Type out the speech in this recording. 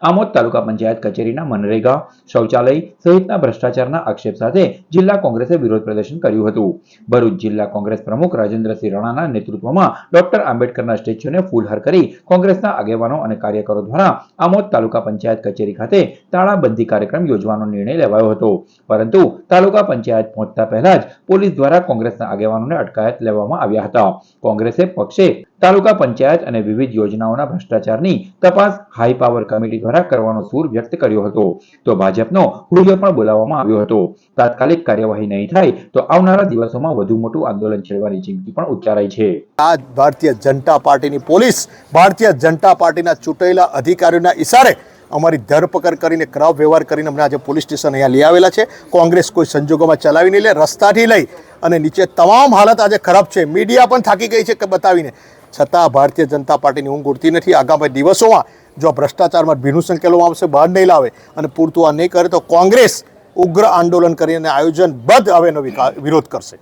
આમોદ તાલુકા પંચાયત કચેરીના મનરેગા, શૌચાલય સહિતના ભ્રષ્ટાચારના આક્ષેપ સાથે જિલ્લા કોંગ્રેસે વિરોધ પ્રદર્શન કર્યું હતું. ભરૂચ જિલ્લા કોંગ્રેસ પ્રમુખ રાજેન્દ્રસિંહ રાણાના નેતૃત્વમાં ડોક્ટર આંબેડકરના સ્ટેચ્યુને ફૂલહાર કરી કોંગ્રેસના આગેવાનો અને કાર્યકરો દ્વારા આમોદ તાલુકા પંચાયત કચેરી ખાતે તાળાબંધી કાર્યક્રમ યોજવાનો નિર્ણય લેવાયો હતો. પરંતુ તાલુકા પંચાયત પહોંચતા પહેલા જ પોલીસ દ્વારા કોંગ્રેસના આગેવાનોને અટકાયત લેવામાં આવ્યા હતા. કોંગ્રેસે પક્ષે તાલુકા પંચાયત અને વિવિધ યોજનાઓના ભ્રષ્ટાચારની તપાસ હાઈ પાવર કમિટી દ્વારા કરવાનો સૂર વ્યક્ત કર્યો હતો. તો ભાજપનો હુડિયો પણ બોલાવવામાં આવ્યો હતો. તાત્કાલિક કાર્યવાહી નહીં થાય તો આવનારા દિવસોમાં વધુ મોટું આંદોલન છેડવાની ચીમકી પણ ઉચ્ચારાઈ છે. આ ભારતીય જનતા પાર્ટીની પોલીસ ભારતીય જનતા પાર્ટીના ચૂંટાયેલા અધિકારીઓના ઇશારે અમારી ધરપકડ કરીને ખરાબ વ્યવહાર કરીને અમને આજે પોલીસ સ્ટેશન અહીંયા લઈ આવેલા છે. કોંગ્રેસ કોઈ સંજોગોમાં ચલાવી નહીં લે, રસ્તાથી લઈ અને નીચે તમામ હાલત આજે ખરાબ છે. મીડિયા પણ થાકી ગઈ છે કે બતાવીને, છતાં ભારતીય જનતા પાર્ટીની ઊંઘ ઉડતી નથી. આગામી દિવસોમાં જો ભ્રષ્ટાચારમાં ભીનું સંકેલવામાં આવશે, બહાર નહીં લાવે અને પૂરતું આ નહીં કરે તો કોંગ્રેસ ઉગ્ર આંદોલન કરીને આયોજનબદ્ધ હવે વિરોધ કરશે.